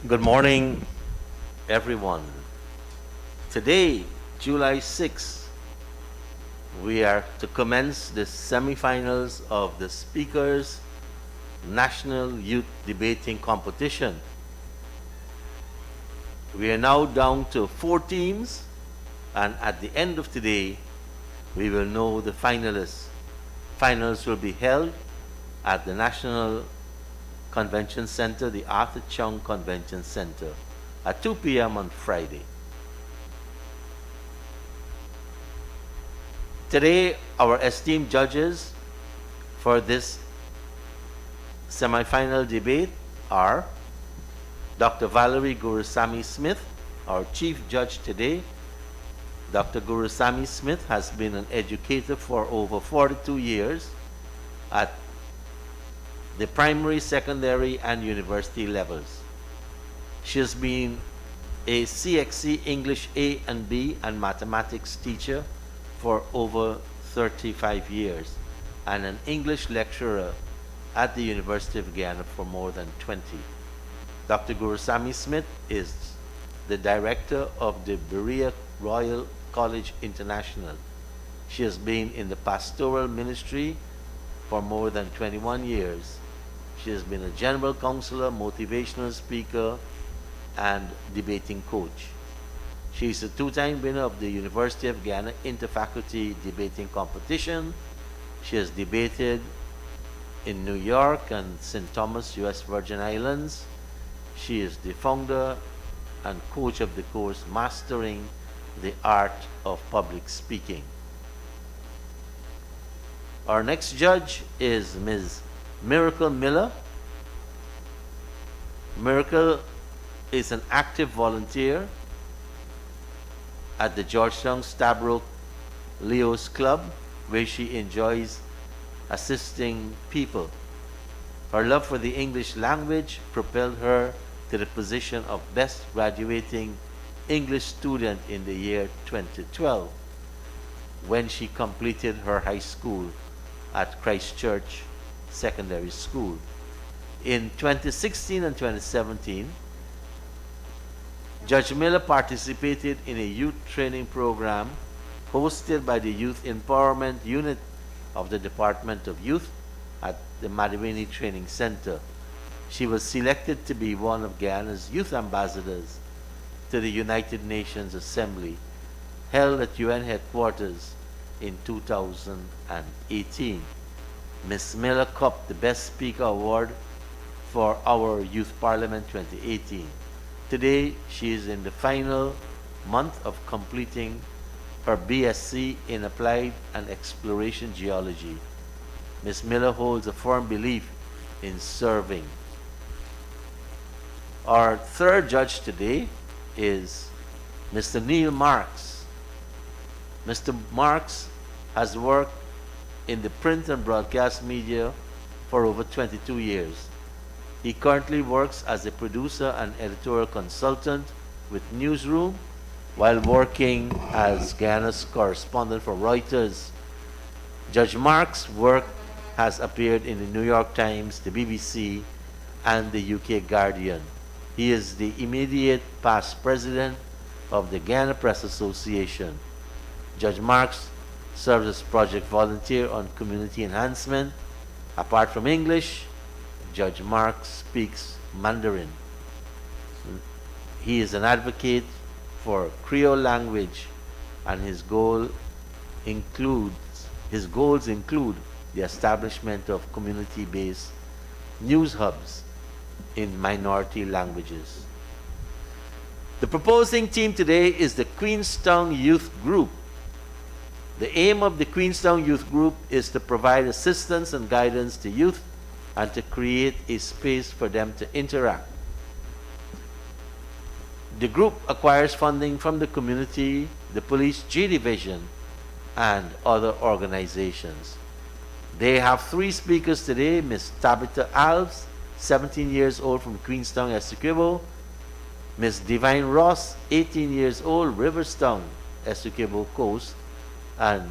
Good morning, everyone. Today, July 6th, we are to commence the semifinals of the Speakers National Youth Debating Competition. We are now down to 4 teams, and at the end of today, we will know the finalists. Finals will be held at the National Convention Center, the Arthur Chung Convention Center, at 2 p.m. on Friday. Today, our esteemed judges for this semifinal debate are Dr. Valerie Gurusamy Smith, our chief judge today. Dr. Gurusamy Smith has been an educator for over 42 years at the primary, secondary, and university levels. She has been a CXC English A and B and mathematics teacher for over 35 years and an English lecturer at the University of Guyana for more than 20. Dr. Gurusamy Smith is the director of the Berea Royal College International. She has been in the pastoral ministry for more than 21 years. She has been a general counselor, motivational speaker, and debating coach. She is a 2-time winner of the University of Guyana Interfaculty Debating Competition. She has debated in New York and St. Thomas, U.S. Virgin Islands. She is the founder and coach of the course Mastering the Art of Public Speaking. Our next judge is Ms. Miracle Miller. Miracle is an active volunteer at the Georgetown Stabroek Leo's Club, where she enjoys assisting people. Her love for the English language propelled her to the position of Best Graduating English Student in the year 2012, when she completed her high school at Christchurch Secondary School. In 2016 and 2017, Judge Miller participated in a youth training program hosted by the Youth Empowerment Unit of the Department of Youth at the Madiveni Training Center. She was selected to be one of Guyana's youth ambassadors to the United Nations Assembly, held at UN headquarters in 2018. Ms. Miller copped the Best Speaker Award for our Youth Parliament 2018. Today, she is in the final month of completing her BSc in Applied and Exploration Geology. Ms. Miller holds a firm belief in serving. Our third judge today is Mr. Neil Marks. Mr. Marks has worked in the print and broadcast media for over 22 years. He currently works as a producer and editorial consultant with Newsroom while working as Guyana's correspondent for Reuters. Judge Marks' work has appeared in the New York Times, the BBC, and the UK Guardian. He is the immediate past president of the Guyana Press Association. Judge Marks serves as project volunteer on community enhancement. Apart from English, Judge Marks speaks Mandarin. He is an advocate for Creole language, and his goals include the establishment of community-based news hubs in minority languages. The proposing team today is the Queenstown Youth Group. The aim of the Queenstown Youth Group is to provide assistance and guidance to youth and to create a space for them to interact. The group acquires funding from the community, the Police G Division, and other organizations. They have 3 speakers today: Ms. TABITHA ALVES, 17 years old from Queenstown, Essequibo; Ms. Divine Ross, 18 years old, Riverstown, Essequibo Coast; and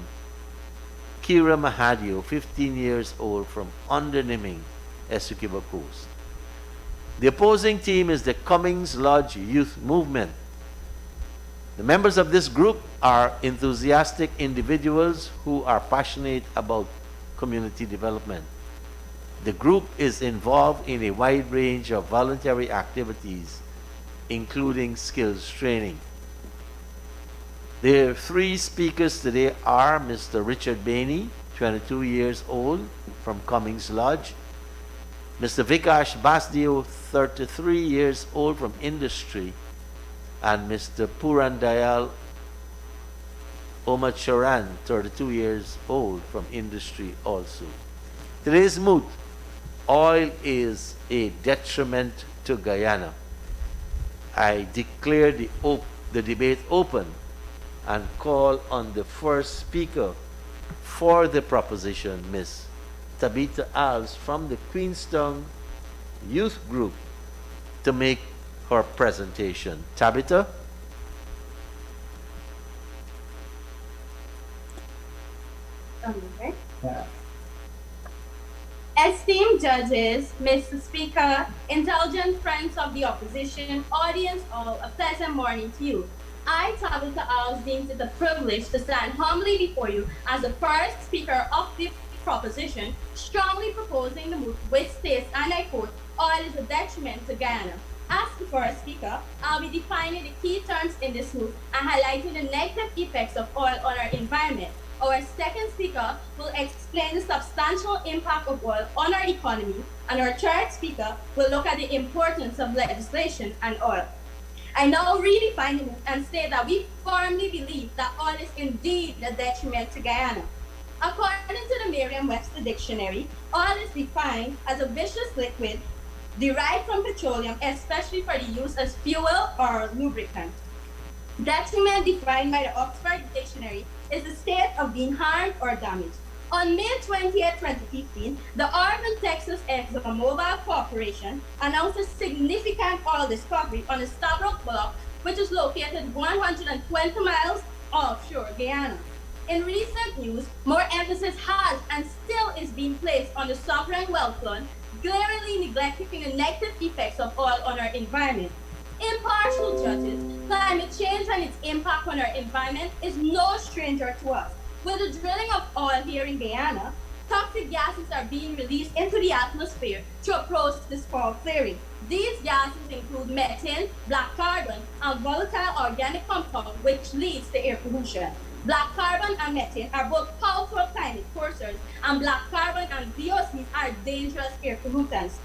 KEIRA MAHADEO, 15 years old, from Undernimming, Essequibo Coast. The opposing team is the Cummings Lodge Youth Movement. The members of this group are enthusiastic individuals who are passionate about community development. The group is involved in a wide range of voluntary activities, including skills training. The three speakers today are Mr. Richard Bainey, 22 years old, from Cummings Lodge; Mr. Vikash Basdeo, 33 years old, from industry; and Mr. Purandayal Omacharan, 32 years old, from industry also. Today's moot: oil is a detriment to Guyana. I declare the debate open and call on the first speaker for the proposition, Ms. TABITHA ALVES from the Queenstown Youth Group, to make her presentation. TABITHA? Okay. Esteemed judges, Mr. Speaker, intelligent friends of the opposition, audience all, a pleasant morning to you. I, TABITHA ALVES, deems it a privilege to stand humbly before you as the first speaker of the proposition, strongly proposing the move which states, and I quote, "Oil is a detriment to Guyana." As the first speaker, I'll be defining the key terms in this move and highlighting the negative effects of oil on our environment. Our second speaker will explain the substantial impact of oil on our economy, and our third speaker will look at the importance of legislation and oil. I now redefine the move and say that we firmly believe that oil is indeed a detriment to Guyana. According to the Merriam-Webster Dictionary, oil is defined as a viscous liquid derived from petroleum, especially for the use as fuel or lubricant. Detriment, defined by the Oxford Dictionary, is the state of being harmed or damaged. On May 20th, 2015, the Arvin, Texas ExxonMobil Corporation announced a significant oil discovery on the Stabroek Block, which is located 120 miles offshore Guyana. In recent news, more emphasis has and still is being placed on the sovereign wealth fund, glaringly neglecting the negative effects of oil on our environment. Impartial judges, climate change and its impact on our environment is no stranger to us. With the drilling of oil here in Guyana, toxic gases are being released into the atmosphere to approach this fall clearing. These gases include methane, black carbon, and volatile organic compound, which leads to air pollution. Black carbon and methane are both powerful climate forcers, and black carbon and VOCs are dangerous air pollutants.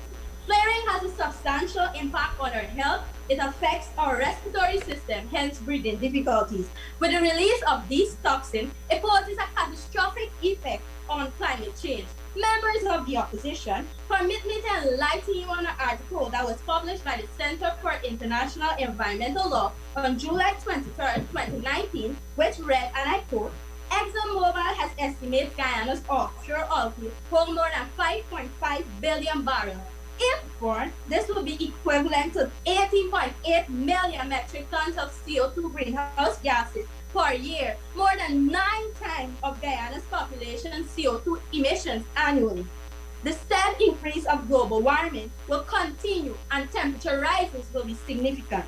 Flaring has a substantial impact on our health. It affects our respiratory system, hence breathing difficulties. With the release of these toxins, it poses a catastrophic effect on climate change. Members of the opposition, permit me to enlighten you on an article that was published by the Center for International Environmental Law on July 23rd, 2019, which read, and I quote, "ExxonMobil has estimated Guyana's offshore oil field hold more than 5.5 billion barrels. If born, this will be equivalent to 18.8 million metric tons of CO2 greenhouse gases per year, more than 9 times of Guyana's population CO2 emissions annually. The said increase of global warming will continue and temperature rises will be significant."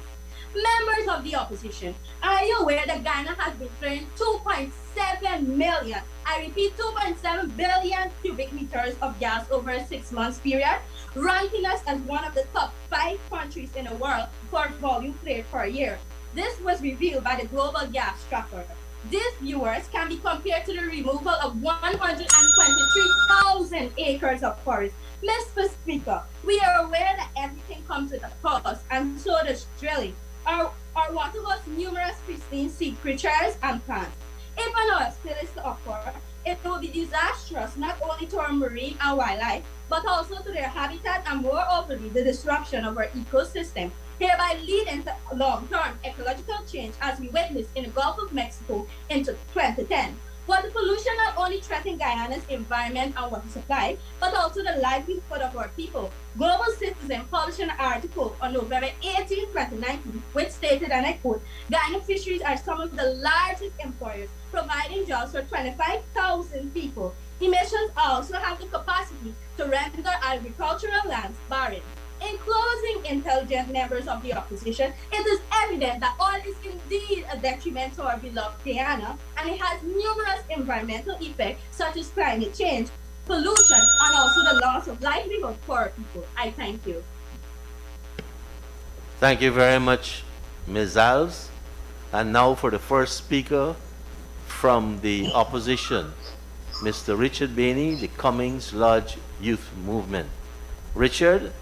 Members of the opposition, are you aware that Guyana has been flaring 2.7 million, I repeat 2.7 billion cubic meters of gas over a 6 month period, ranking us as one of the top 5 countries in the world for volume flared per year? This was revealed by the Global Gas Tracker. These viewers can be compared to the removal of 123,000 acres of forest. Mr. Speaker, we are aware that everything comes with a cost, and so does drilling. Our water hosts numerous pristine sea creatures and plants. If an oil spill is to occur, it will be disastrous not only to our marine and wildlife, but also to their habitat and more openly the disruption of our ecosystem, hereby leading to long-term ecological change as we witnessed in the Gulf of Mexico in 2010. Water pollution not only threatens Guyana's environment and water supply, but also the livelihood of our people. Global Citizen published an article on November 18, 2019, which stated, and I quote, "Guyana fisheries are some of the largest employers, providing jobs for 25,000 people. Emissions also have the capacity to render agricultural lands barren." In In closing, intelligent members of the opposition, it is evident that oil is indeed a detriment to our beloved Guyana, and it has numerous environmental effects such as climate change, pollution, and also the loss of livelihood for our people. I thank you. Thank you very much, Ms. Alves. And now for the first speaker from the opposition, Mr. Richard Bainey, the Cummings Lodge Youth Movement. Richard,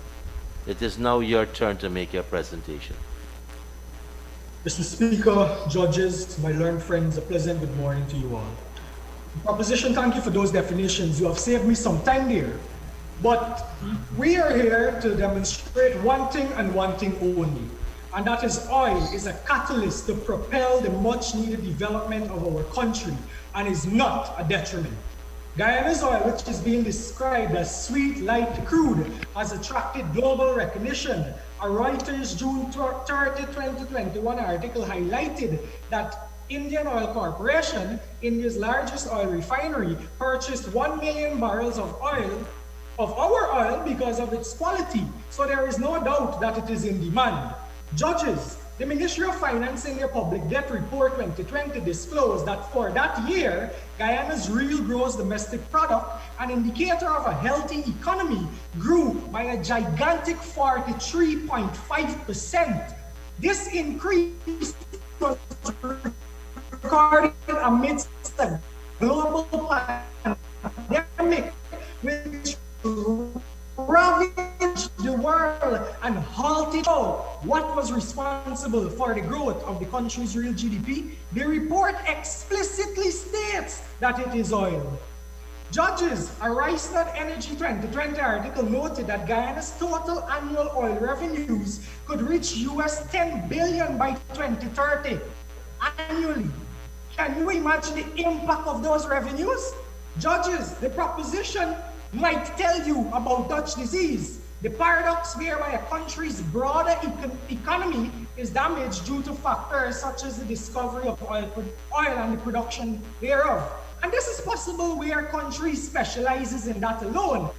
it is now your turn to make your presentation. Mr. Speaker, judges, my learned friends, a pleasant good morning to you all. Proposition, thank you for those definitions. You have saved me some time there. But we are here to demonstrate one thing and one thing only, and that is oil is a catalyst to propel the much needed development of our country and is not a detriment. Guyana's oil, which is being described as sweet, light crude, has attracted global recognition. A Reuters June 30, 2021 article highlighted that Indian Oil Corporation, India's largest oil refinery, purchased 1 million barrels of our oil because of its quality. So there is no doubt that it is in demand. Judges, the Ministry of Finance in their Public Debt Report 2020 disclosed that for that year, Guyana's real gross domestic product, an indicator of a healthy economy, grew by a gigantic 43.5%. This increase was recorded amidst a global pandemic which ravaged the world and halted what was responsible for the growth of the country's real GDP. The report explicitly states that it is oil. Judges, a Rystad Energy 2020 article noted that Guyana's total annual oil revenues could reach US 10 billion by 2030 annually. Can you imagine the impact of those revenues? Judges, the proposition might tell you about Dutch disease, the paradox whereby a country's broader economy is damaged due to factors such as the discovery of oil and the production thereof. And this is possible where a country specializes in that alone.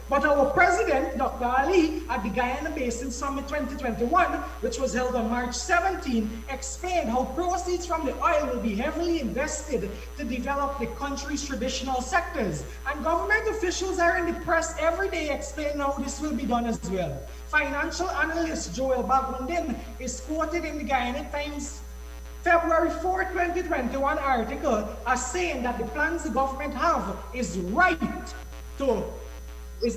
But our president, Dr. Ali, at the Guyana Basin Summit 2021, which was held on March 17, explained how proceeds from the oil will be heavily invested to develop the country's traditional sectors. And government officials are in the press every day explaining how this will be done as well. Financial analyst Joel Bagundin is quoted in the Guyana Times February 4, 2021 article as saying that the plans the government have is the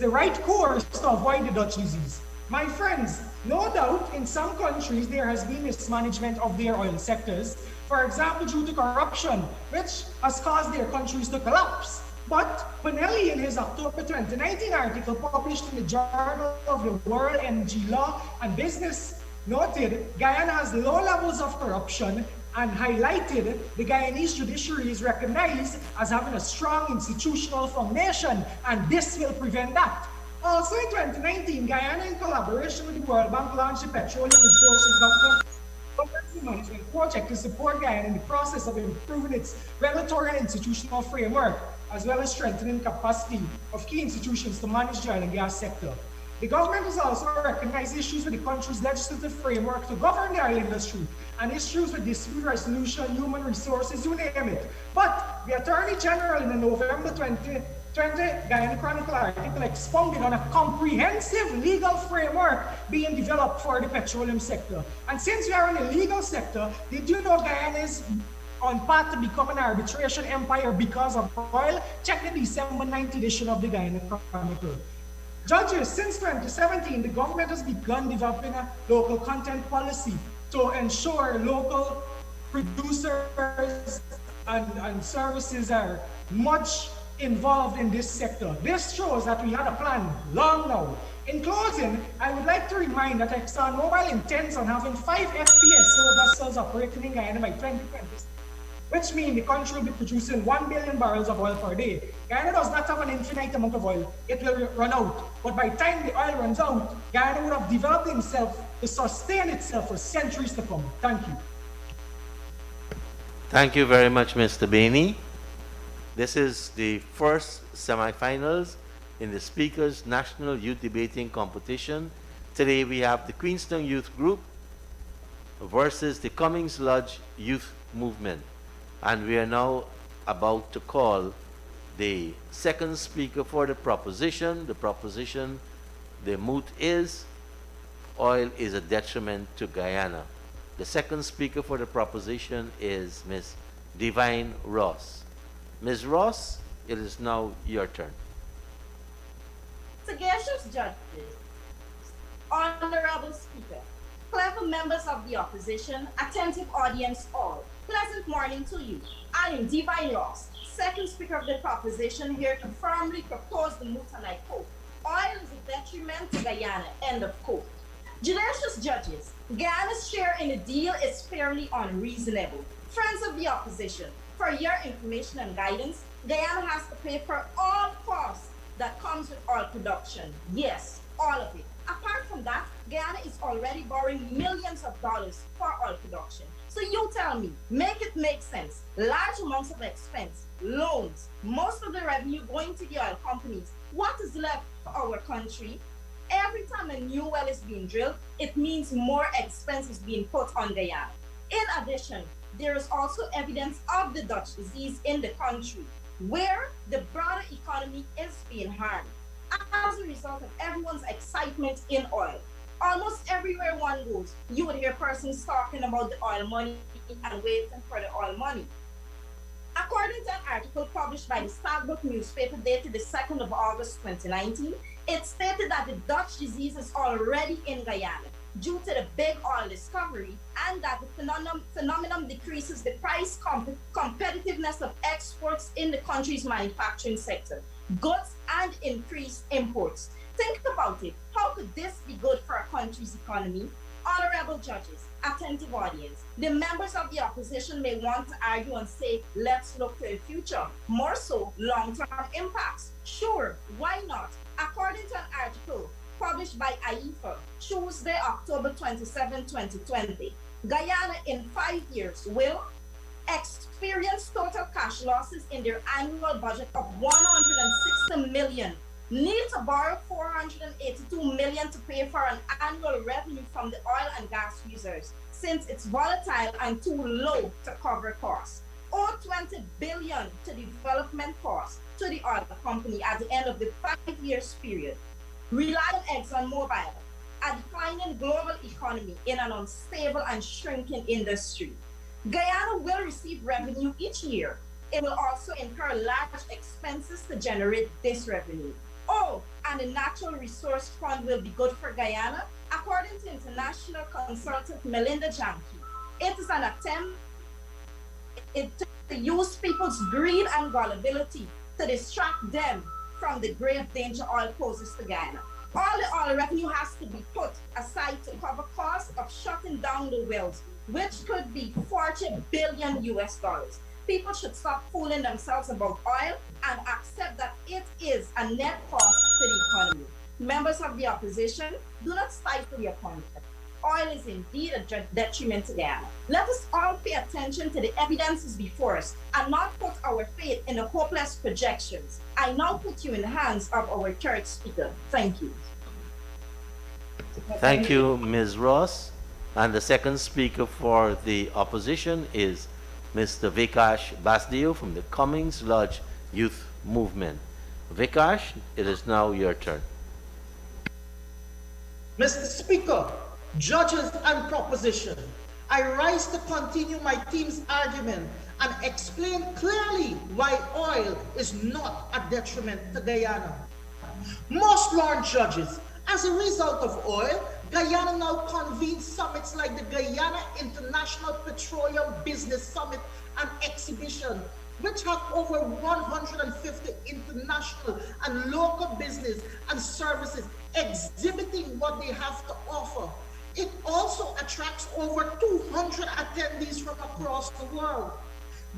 right course to avoid the Dutch disease. My friends, no doubt in some countries there has been mismanagement of their oil sectors, for example due to corruption, which has caused their countries to collapse. But Bonelli, in his October 2019 article published in the Journal of the World Energy Law and Business, noted Guyana has low levels of corruption and highlighted the Guyanese judiciary is recognized as having a strong institutional foundation, and this will prevent that. Also in 2019, Guyana, in collaboration with the World Bank, launched the Petroleum Resources Governance Management Project to support Guyana in the process of improving its regulatory and institutional framework, as well as strengthening capacity of key institutions to manage the oil and gas sector. The government has also recognized issues with the country's legislative framework to govern the oil industry and issues with dispute resolution, human resources, you name it. But the Attorney General in the November 2020 Guyana Chronicle article expounded on a comprehensive legal framework being developed for the petroleum sector. And since we are in the legal sector, did you know Guyana is on path to become an arbitration empire because of oil? Check the December 9th edition of the Guyana Chronicle. Judges, since 2017, the government has begun developing a local content policy to ensure local producers and services are much involved in this sector. This shows that we had a plan long now. In closing, I would like to remind that ExxonMobil intends on having 5 FPSO vessels operating in Guyana by 2026, which means the country will be producing 1 billion barrels of oil per day. Guyana does not have an infinite amount of oil. It will run out. But by the time the oil runs out, Guyana would have developed itself to sustain itself for centuries to come. Thank you. Thank you very much, Mr. Bainey. This is the first semifinals in the Speaker's National Youth Debating Competition Today we have the Queenstown Youth Group versus the Cummings Lodge Youth Movement. And we are now about to call the second speaker for the proposition. The proposition, the moot is, oil is a detriment to Guyana. The second speaker for the proposition is Ms. Divine Ross. Ms. Ross, it is now your turn. Sagacious judges, honorable speaker, clever members of the opposition, attentive audience all, pleasant morning to you. I am Divine Ross, second speaker of the proposition, here to firmly propose the moot, and I quote, oil is a detriment to Guyana, end of quote. Judicious judges, Guyana's share in the deal is fairly unreasonable. Friends of the opposition, for your information and guidance, Guyana has to pay for all costs that comes with oil production. Yes, all of it. Apart from that, Guyana is already borrowing millions of dollars for oil production. So you tell me, make it make sense. Large amounts of expense, loans, most of the revenue going to the oil companies. What is left for our country? Every time a new well is being drilled, it means more expense is being put on Guyana. In addition, there is also evidence of the Dutch disease in the country, where the broader economy is being harmed as a result of everyone's excitement in oil. Almost everywhere one goes, you would hear persons talking about the oil money and waiting for the oil money. According to an article published by the Stadtboek newspaper dated the 2nd of August 2019, it stated that the Dutch disease is already in Guyana due to the big oil discovery, and that the phenomenon decreases the price competitiveness of exports in the country's manufacturing sector, goods, and increased imports. Think about it. How could this be good for a country's economy? Honorable judges, attentive audience, the members of the opposition may want to argue and say, let's look to the future, more so long-term impacts. Sure, why not? According to an article published by AIFA, Tuesday, October 27, 2020, Guyana in 5 years will experience total cash losses in their annual budget of 160 million, need to borrow 482 million to pay for an annual revenue from the oil and gas users, since it's volatile and too low to cover costs, owe 20 billion to development costs to the oil company at the end of the 5 years period, rely on ExxonMobil, a declining global economy in an unstable and shrinking industry. Guyana will receive revenue each year. It will also incur large expenses to generate this revenue. Oh, and the Natural Resource Fund will be good for Guyana. According to international consultant Melinda Janke, it is an attempt to use people's greed and gullibility to distract them from the grave danger oil poses to Guyana. All the oil revenue has to be put aside to cover costs of shutting down the wells, which could be 40 billion US dollars. People should stop fooling themselves about oil and accept that it is a net cost to the economy. Members of the opposition, do not stifle your point. Oil is indeed a detriment to Guyana. Let us all pay attention to the evidences before us and not put our faith in the hopeless projections. I now put you in the hands of our third speaker. Thank you. Thank you, Ms. Ross. And the second speaker for the opposition is Mr. Vikash Basdeo from the Cummings Lodge Youth Movement. Vikash, it is now your turn. Mr. Speaker, judges and proposition, I rise to continue my team's argument and explain clearly why oil is not a detriment to Guyana. Most learned judges, as a result of oil, Guyana now convenes summits like the Guyana International Petroleum Business Summit and Exhibition, which have over 150 international and local business and services exhibiting what they have to offer. It also attracts over 200 attendees from across the world.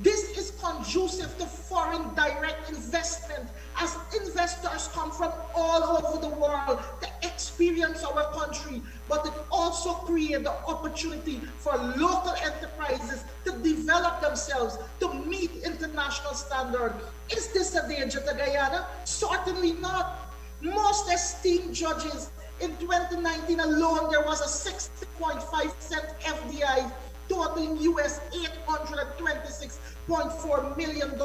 This is conducive to foreign direct investment, as investors come from all over the world to experience our country, but it also creates the opportunity for local enterprises to develop themselves to meet international standards. Is this a danger to Guyana? Certainly not. Most esteemed judges, In 2019 alone, there was a 60.5% FDI totaling US $826.4 million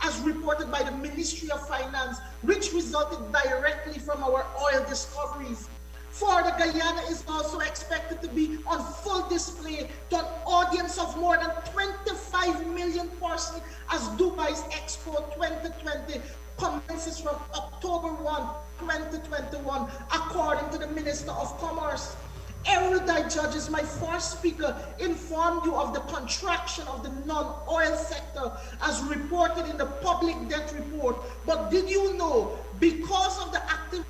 as reported by the Ministry of Finance, which resulted directly from our oil discoveries. Further, Guyana is also expected to be on full display to an audience of more than 25 million persons as Dubai's Expo 2020 commences from October 1, 2021, according to the Minister of Commerce. Erudite judges, my first speaker informed you of the contraction of the non-oil sector as reported in the public debt report. But did you know, because of the activity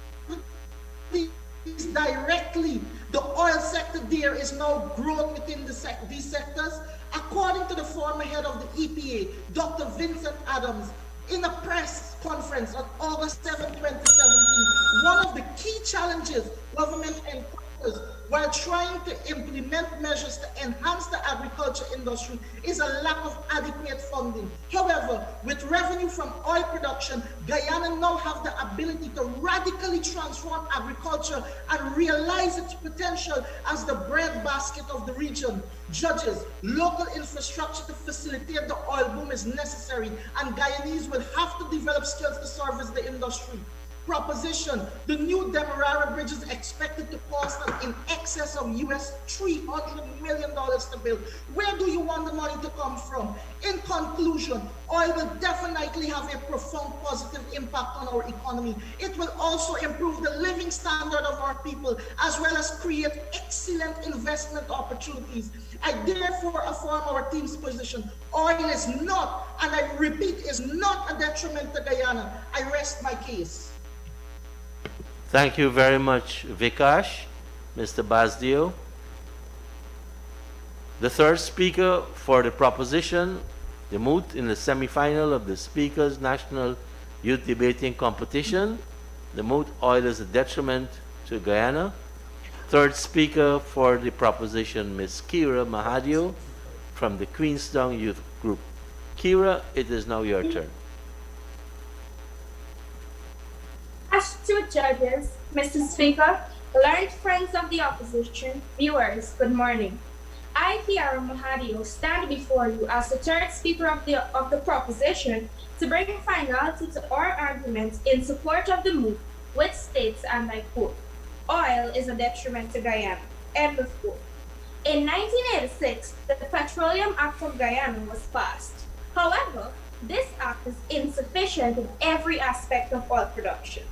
directly, the oil sector there is now growing within these sectors? According to the former head of the EPA, Dr. Vincent Adams, in a press conference on August 7, 2017, one of the key challenges government encounters while trying to implement measures to enhance the agriculture industry is a lack of adequate funding. However, with revenue from oil production, Guyana now have the ability to radically transform agriculture and realize its potential as the breadbasket of the region. Judges, local infrastructure to facilitate the oil boom is necessary, and Guyanese will have to develop skills to service the industry. Proposition, the new Demerara Bridge is expected to cost in excess of US $300 million to build. Where do you want the money to come from? In conclusion, oil will definitely have a profound positive impact on our economy. It will also improve the living standard of our people, as well as create excellent investment opportunities. I therefore affirm our team's position. Oil is not, and I repeat, is not a detriment to Guyana. I rest my case. Thank you very much, Vikash, Mr. Basdio. The third speaker for the proposition, the moot in the semi-final of the Speaker's National Youth Debating Competition. The moot, oil is a detriment to Guyana. Third speaker for the proposition, Ms. KEIRA MAHADEO from the Queenstown Youth Group. KEIRA, it is now your turn. Astute judges, Mr. Speaker, learned friends of the opposition, viewers, good morning. I, KEIRA MAHADEO, stand before you as the third speaker of the proposition to bring finality to our arguments in support of the moot, which states, and I quote, oil is a detriment to Guyana, end of quote. In 1986, the Petroleum Act of Guyana was passed. However, this act is insufficient in every aspect of oil production.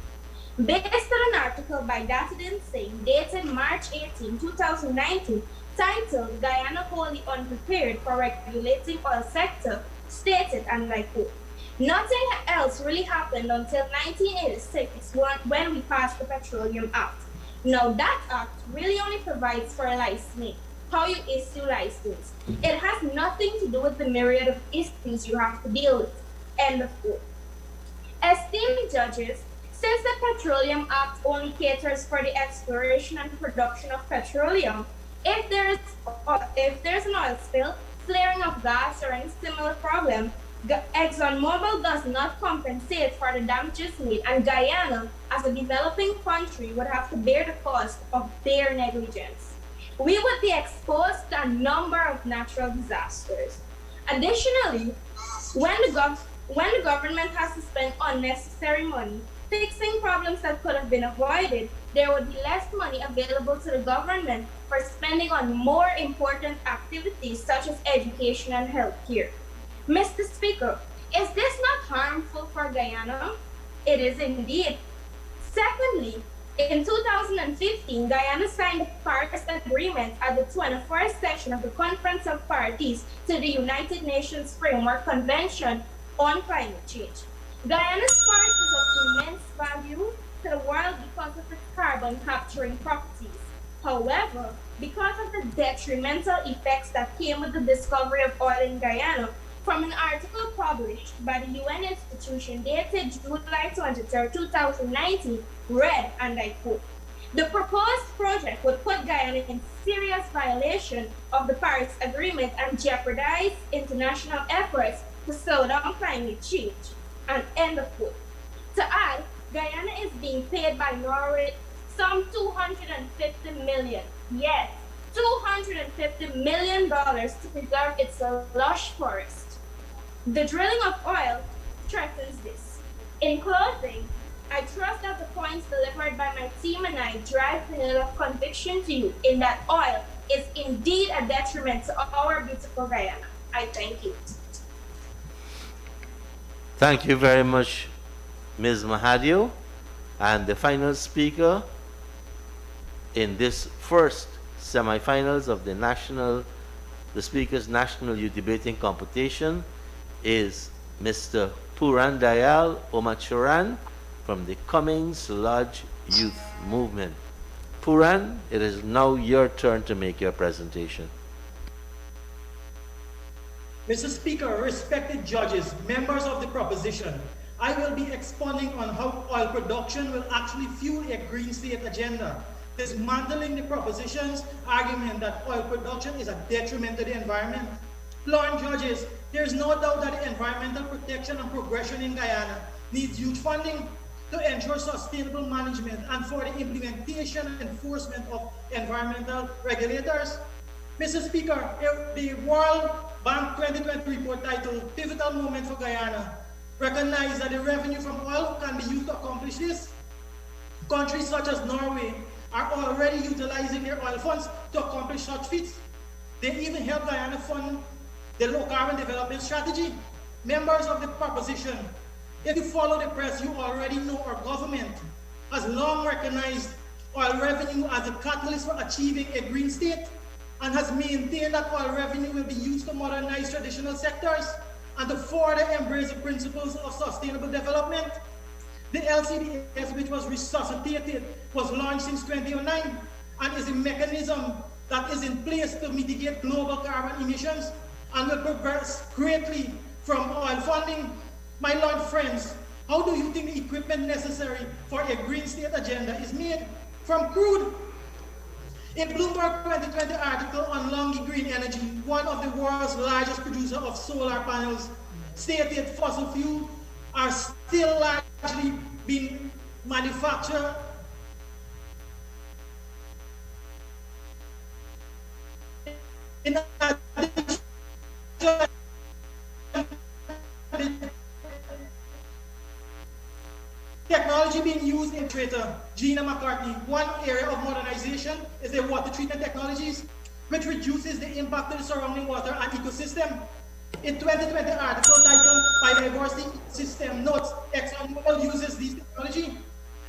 Based on an article by Datadin Singh dated March 18, 2019, titled Guyana Wholly Unprepared for Regulating Oil Sector, stated, and I quote, nothing else really happened until 1986 when we passed the Petroleum Act. Now that act really only provides for licensing, how you issue license. It has nothing to do with the myriad of issues you have to deal with, end of quote. Esteemed judges, since the Petroleum Act only caters for the exploration and production of petroleum, if there's an oil spill, flaring of gas, or any similar problem, ExxonMobil does not compensate for the damages made, and Guyana, as a developing country, would have to bear the cost of their negligence. We would be exposed to a number of natural disasters. Additionally, when the government has to spend unnecessary money fixing problems that could have been avoided, there would be less money available to the government for spending on more important activities such as education and healthcare. Mr. Speaker, is this not harmful for Guyana? It is indeed. Secondly, in 2015, Guyana signed the Paris Agreement at the 21st session of the Conference of Parties to the United Nations Framework Convention on Climate Change. Guyana's forest is of immense value to the world because of its carbon capturing properties. However, because of the detrimental effects that came with the discovery of oil in Guyana, from an article published by the UN institution dated July 23, 2019, read, and I quote, the proposed project would put Guyana in serious violation of the Paris Agreement and jeopardize international efforts to slow down climate change, and end of quote. To add, Guyana is being paid by Norway some $250 million. Yes, $250 million to preserve its lush forest. The drilling of oil threatens this. In closing, I trust that the points delivered by my team and I drive the nail of conviction to you in that oil is indeed a detriment to our beautiful Guyana. I thank you. Thank you very much, Ms. Mahadeo. And the final speaker in this first semifinals of the Speaker's National Youth Debating Competition is Mr. Puran Dayal Omachuran from the Cummings Lodge Youth Movement. Puran, it is now your turn to make your presentation. Mr. Speaker, respected judges, members of the proposition, I will be expounding on how oil production will actually fuel a green state agenda, dismantling the proposition's argument that oil production is a detriment to the environment. Lord judges, there is no doubt that the environmental protection and progression in Guyana needs huge funding to ensure sustainable management and for the implementation and enforcement of environmental regulators. Mr. Speaker, the World Bank 2020 report titled Pivotal Moment for Guyana recognized that the revenue from oil can be used to accomplish this. Countries such as Norway are already utilizing their oil funds to accomplish such feats. They even help Guyana fund the low carbon development strategy. Members of the proposition, if you follow the press, you already know our government has long recognized oil revenue as a catalyst for achieving a green state and has maintained that oil revenue will be used to modernize traditional sectors and to further embrace the principles of sustainable development. The LCDS, which was resuscitated, was launched since 2009 and is a mechanism that is in place to mitigate global carbon emissions and will progress greatly from oil funding. My Lord friends, how do you think the equipment necessary for a green state agenda is made? From crude. A Bloomberg 2020 article on Longi Green Energy, one of the world's largest producers of solar panels, stated fossil fuels are still largely being manufactured in addition, technology being used in Trader Gina McCartney. One area of modernization is the water treatment technologies, which reduces the impact of the surrounding water and ecosystem. In 2020 article titled Biodiversity System notes ExxonMobil uses this technology.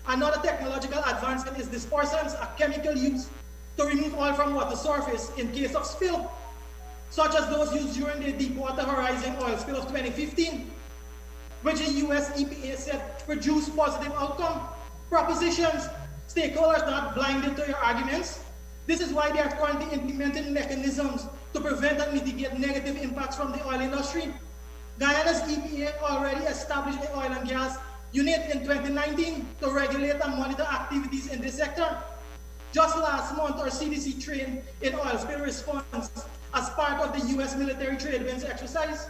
Another technological advancement is dispersants, a chemical used to remove oil from water surface in case of spill, such as those used during the Deepwater Horizon oil spill of 2015. Which the US EPA said produce positive outcome. Propositions, stakeholders not blinded to your arguments. This is why they are currently implementing mechanisms to prevent and mitigate negative impacts from the oil industry. Guyana's EPA already established the oil and gas unit in 2019 to regulate and monitor activities in this sector. Just last month, our CDC trained in oil spill response as part of the US military trade winds exercise.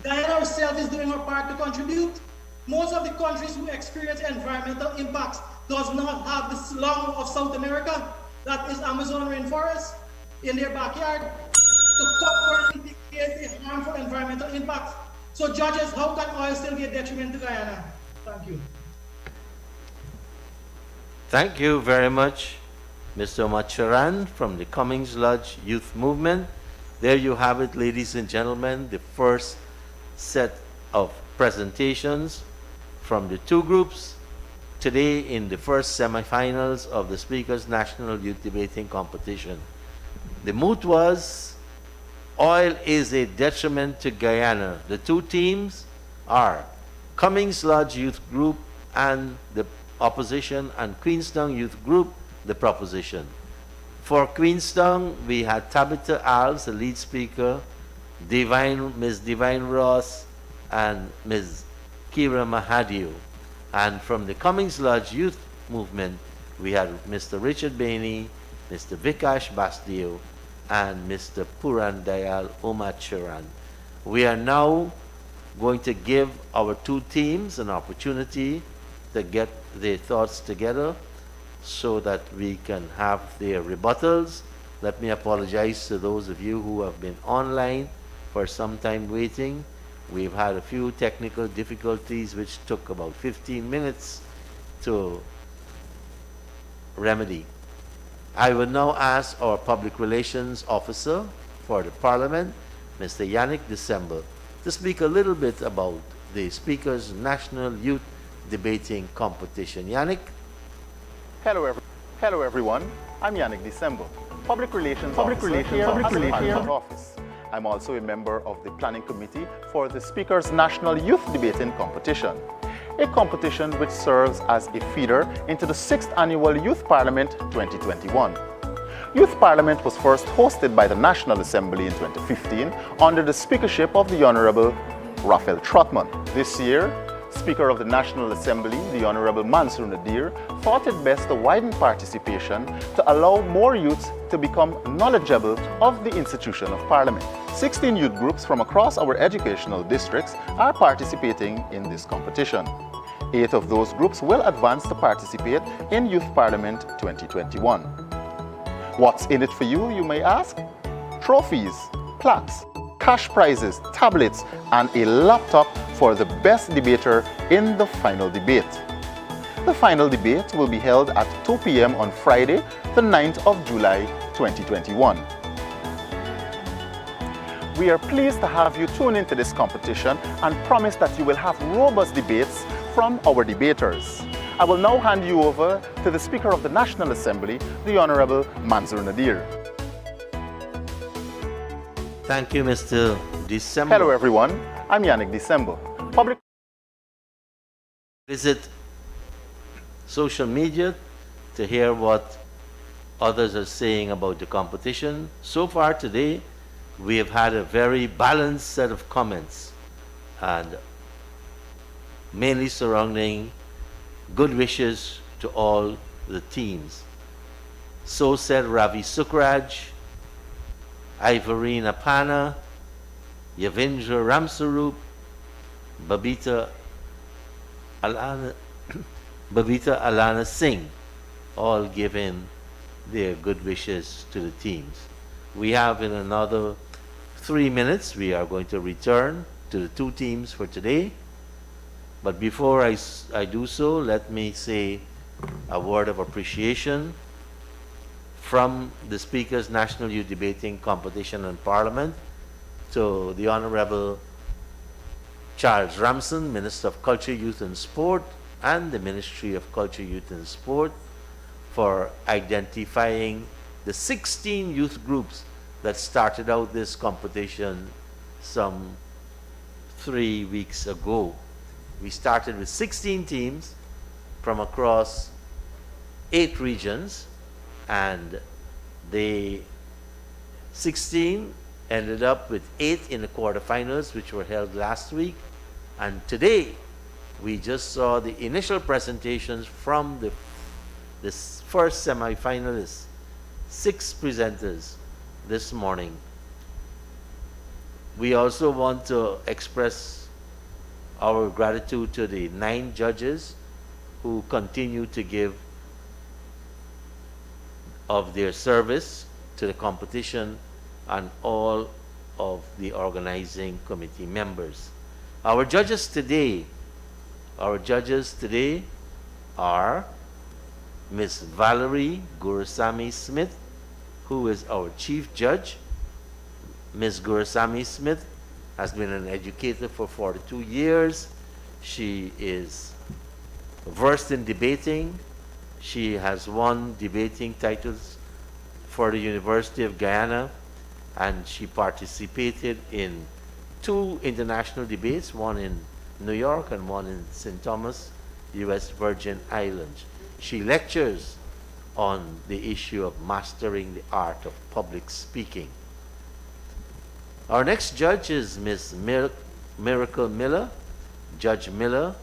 Guyana herself is doing her part to contribute. Most of the countries who experience environmental impacts does not have the slum of South America, that is Amazon rainforest, in their backyard to cover and mitigate the harmful environmental impacts. So judges, how can oil still be a detriment to Guyana? Thank you. Thank you very much, Mr. Macharan from the Cummings Lodge Youth Movement. There you have it, ladies and gentlemen, the first set of presentations from the two groups today in the first semifinals of the Speaker's National Youth Debating Competition. The moot was, oil is a detriment to Guyana. The two teams are Cummings Lodge Youth Group and the opposition, and Queenstown Youth Group, the proposition. For Queenstown, we had TABITHA ALVES, the lead speaker, Ms. Divine Ross, and Ms. KEIRA MAHADEO. And from the Cummings Lodge Youth Movement, we had Mr. Richard Bainey, Mr. Vikash Basdeo, and Mr. Puran Dayal Omachuran. We are now going to give our two teams an opportunity to get their thoughts together. so that we can have their rebuttals. Let me apologize to those of you who have been online for some time waiting. We've had a few technical difficulties which took about 15 minutes to remedy. I will now ask our Public Relations Officer for the Parliament, Mr. Yannick December, to speak a little bit about the Speaker's National Youth Debating Competition. Yannick? Hello everyone, I'm Yannick December, Public Relations Officer here at the Parliament Office. I'm also a member of the Planning Committee for the Speaker's National Youth Debating Competition, a competition which serves as a feeder into the 6th Annual Youth Parliament 2021. Youth Parliament was first hosted by the National Assembly in 2015 under the speakership of the Honourable Raphael Trotman. This year, Speaker of the National Assembly, the Honourable Mansour Nadir, thought it best to widen participation to allow more youths to become knowledgeable of the institution of Parliament. 16 youth groups from across our educational districts are participating in this competition. 8 of those groups will advance to participate in Youth Parliament 2021. What's in it for you, you may ask? Trophies, plaques, cash prizes, tablets, and a laptop for the best debater in the final debate. The final debate will be held at 2 p.m. on Friday, the 9th of July 2021. We are pleased to have you tune into this competition and promise that you will have robust debates from our debaters. I will now hand you over to the Speaker of the National Assembly, the Honourable Mansour Nadir. Thank you, Mr. December. Hello everyone, I'm Yannick December. Visit social media to hear what others are saying about the competition. So far today, we have had a very balanced set of comments, and mainly surrounding good wishes to all the teams. So said Ravi Sukraj, Ivorina Pana, Yavindra Ramsarup, Babita Alana Singh, all giving their good wishes to the teams. We have in another 3 minutes, we are going to return to the 2 teams for today. But before I do so, let me say a word of appreciation from the Speaker's National Youth Debating Competition and Parliament to the Honourable Charles Ramson, Minister of Culture, Youth and Sport, and the Ministry of Culture, Youth and Sport for identifying the 16 youth groups that started out this competition some 3 weeks ago. We started with 16 teams from across 8 regions, and the 16 ended up with 8 in the quarterfinals, which were held last week. And today, we just saw the initial presentations from the first semi-finalists, 6 presenters this morning. We also want to express our gratitude to the 9 judges who continue to give of their service to the competition and all of the organizing committee members. Our judges today are Ms. Valerie Gurusamy Smith, who is our chief judge. Ms. Gurusamy Smith has been an educator for 42 years. She is versed in debating. She has won debating titles for the University of Guyana, and she participated in 2 international debates, one in New York and one in St. Thomas, U.S. Virgin Islands. She lectures on the issue of mastering the art of public speaking. Our next judge is Ms. Miracle Miller. Judge Miller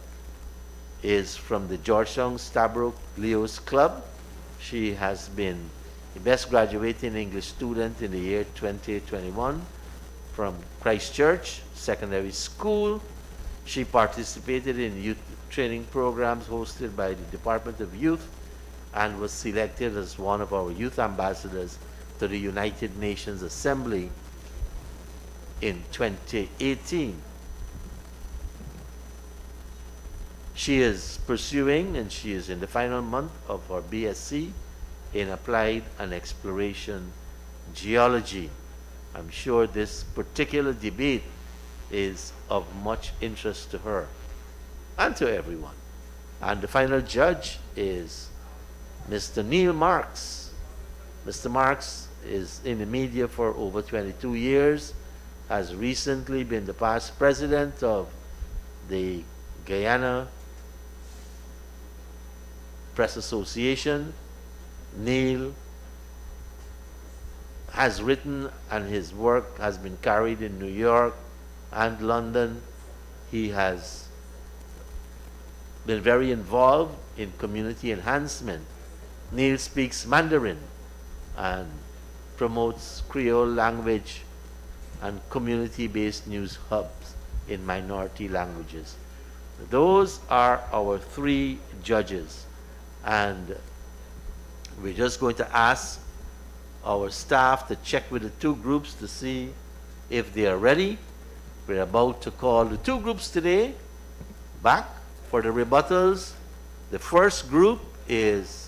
is from the Georgetown Stabroek Leos Club. She has been the best graduating English student in the year 2021 from Christchurch Secondary School. She participated in youth training programs hosted by the Department of Youth and was selected as one of our youth ambassadors to the United Nations Assembly in 2018. She is pursuing, and she is in the final month of her BSc in Applied and Exploration Geology. I'm sure this particular debate is of much interest to her and to everyone. And the final judge is Mr. Neil Marks. Mr. Marks is in the media for over 22 years, has recently been the past president of the Guyana Press Association. Neil has written, and his work has been carried in New York and London. He has been very involved in community enhancement. Neil speaks Mandarin and promotes Creole language and community-based news hubs in minority languages. Those are our 3 judges, and we're just going to ask our staff to check with the 2 groups to see if they are ready. We're about to call the 2 groups today back for the rebuttals. The first group is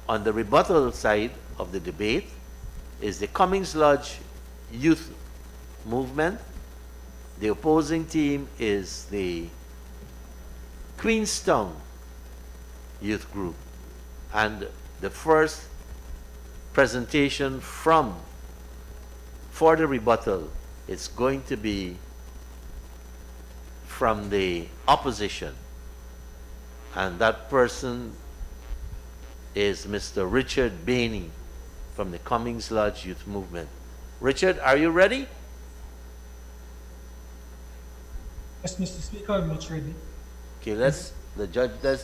on the rebuttal side of the debate is the Cummings Lodge Youth Movement. The opposing team is the Queenstown Youth Group. And the first presentation for the rebuttal is going to be from the opposition. And that person is Mr. Richard Bainey from the Cummings Lodge Youth Movement. Richard, are you ready? Yes, Mr. Speaker, I'm much ready. Okay, let's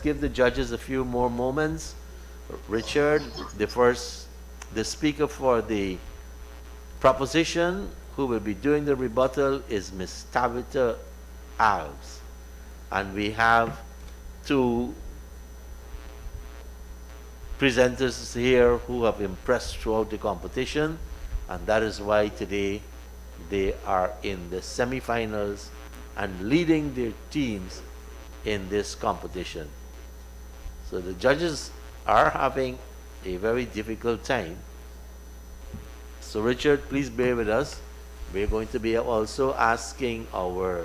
give the judges a few more moments. Richard, the speaker for the proposition, who will be doing the rebuttal, is Ms. TABITHA ALVES. And we have 2 presenters here who have impressed throughout the competition, and that is why today they are in the semifinals and leading their teams in this competition. So the judges are having a very difficult time. So Richard, please bear with us. We're going to be also asking our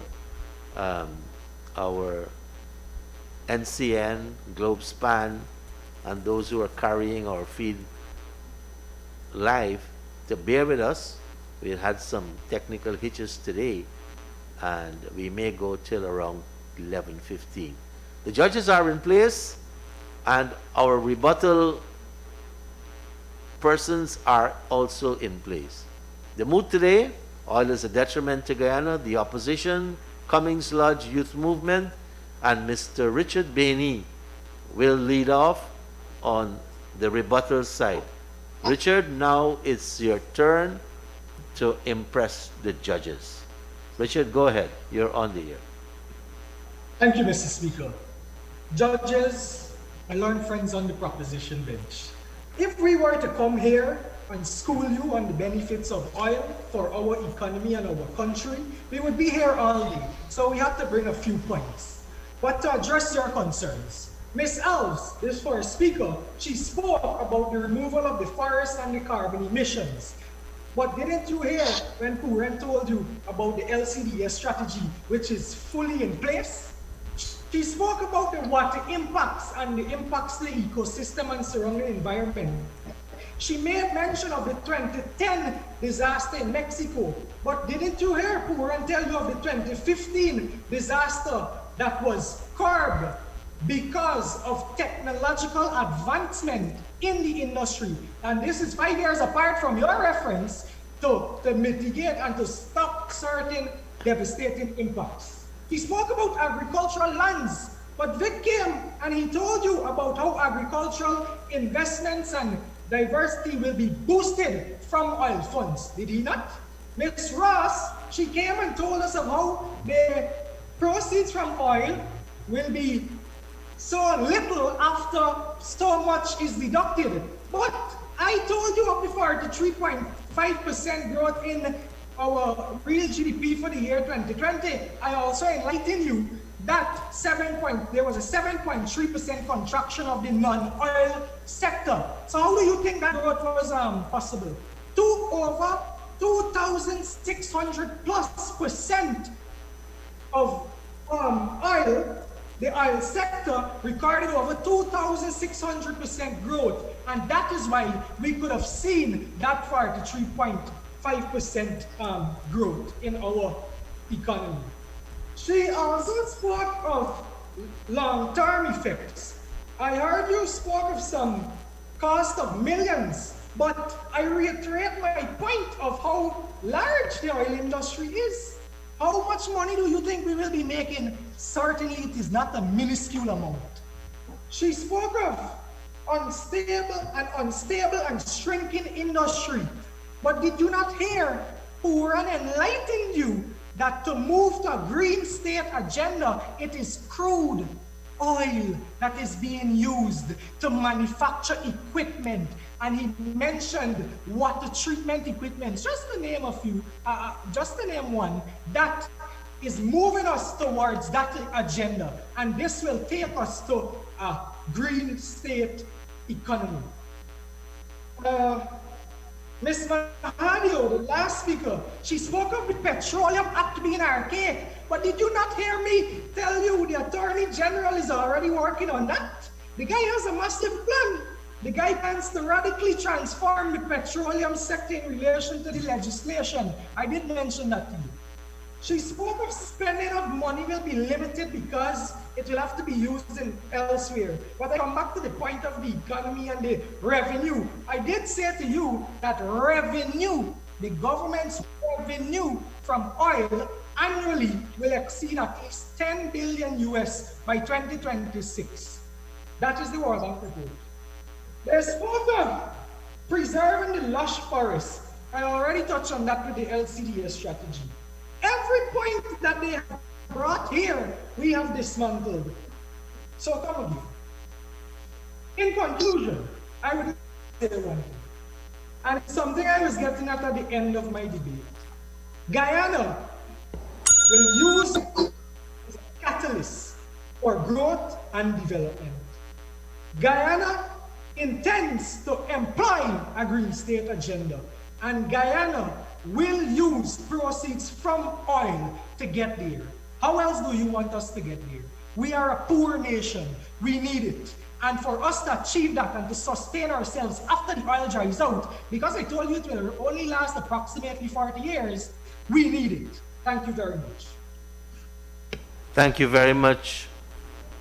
NCN, GlobeSpan, and those who are carrying our feed live to bear with us. We had some technical hitches today, and we may go till around 11:15. The judges are in place, and our rebuttal persons are also in place. The mood today: oil is a detriment to Guyana, the opposition, Cummings Lodge Youth Movement, and Mr. Richard Bainey will lead off on the rebuttal side. Richard, now it's your turn to impress the judges. Richard, go ahead. You're on the air. Thank you, Mr. Speaker. Judges, my learned friends on the proposition bench. If we were to come here and school you on the benefits of oil for our economy and our country, we would be here all day. So we have to bring a few points. But to address your concerns, Ms. Alves, this first speaker, she spoke about the removal of the forest and the carbon emissions. But didn't you hear when Puren told you about the LCDS strategy, which is fully in place? She spoke about the water impacts and the impacts to the ecosystem and surrounding environment. She made mention of the 2010 disaster in Mexico, but didn't you hear Puren tell you of the 2015 disaster that was curbed because of technological advancement in the industry? And this is 5 years apart from your reference to mitigate and to stop certain devastating impacts. He spoke about agricultural lands, but Vic came and he told you about how agricultural investments and diversity will be boosted from oil funds. Did he not? Ms. Ross, she came and told us of how the proceeds from oil will be so little after so much is deducted. But I told you up before the 3.5% growth in our real GDP for the year 2020. I also enlightened you that there was a 7.3% contraction of the non-oil sector. So how do you think that growth was possible? Over 2,600 plus percent of oil, the oil sector recorded over 2,600% growth. And that is why we could have seen that far to 3.5% growth in our economy. She also spoke of long-term effects. I heard you spoke of some cost of millions, but I reiterate my point of how large the oil industry is. How much money do you think we will be making? Certainly it is not a minuscule amount. She spoke of unstable and shrinking industry. But did you not hear Puran enlightened you that to move to a green state agenda, it is crude oil that is being used to manufacture equipment? And he mentioned water treatment equipment, just to name a few, just to name one, that is moving us towards that agenda. And this will take us to a green state economy. Ms. Mahadeo, the last speaker, she spoke of the Petroleum Act being archaic, but did you not hear me tell you the Attorney General is already working on that? The guy has a massive plan. The guy plans to radically transform the petroleum sector in relation to the legislation. I did mention that to you. She spoke of spending of money will be limited because it will have to be used in elsewhere. But I come back to the point of the economy and the revenue. I did say to you that revenue, the government's revenue from oil annually will exceed at least 10 billion US by 2026. That is the World Bank report. They spoke of preserving the lush forest. I already touched on that with the LCDA strategy. Every point that they have brought here, we have dismantled. So come again. In conclusion, I would say one thing, and it's something I was getting at the end of my debate. Guyana will use as a catalyst for growth and development. Guyana intends to employ a green state agenda, and Guyana will use proceeds from oil to get there. How else do you want us to get there? We are a poor nation. We need it. And for us to achieve that and to sustain ourselves after the oil dries out, because I told you it will only last approximately 40 years, we need it. Thank you very much. Thank you very much,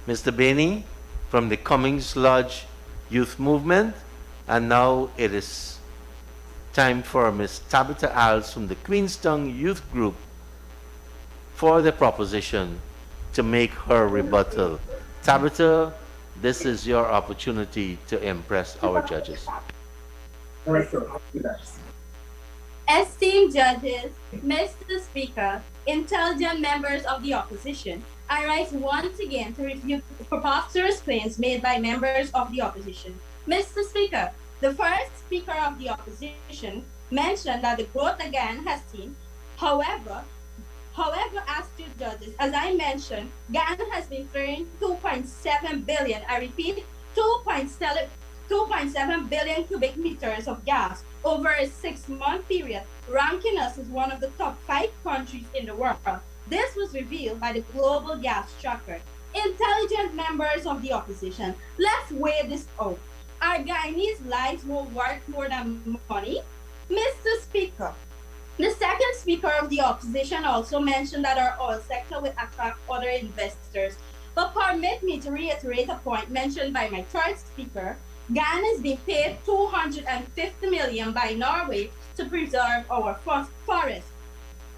Mr. Bainey from the Cummings Lodge Youth Movement. And now it is time for Ms. Tabitha Alves from the Queenstown Youth Group for the proposition to make her rebuttal. Tabitha, this is your opportunity to impress our judges. Esteemed judges, Mr. Speaker, intelligent members of the opposition, I rise once again to refute the preposterous claims made by members of the opposition. Mr. Speaker, the first speaker of the opposition mentioned that the growth again has seen. However, as to judges, as I mentioned, Guyana has been clearing 2.7 billion, I repeat, 2.7 billion cubic meters of gas over a 6-month period, ranking us as one of the top 5 countries in the world. This was revealed by the Global Gas Tracker. Intelligent members of the opposition, let's weigh this out. Are Guyanese lives worth more than money? Mr. Speaker, the second speaker of the opposition also mentioned that our oil sector will attract other investors. But permit me to reiterate a point mentioned by my third speaker. Guyana is being paid $250 million by Norway to preserve our forests.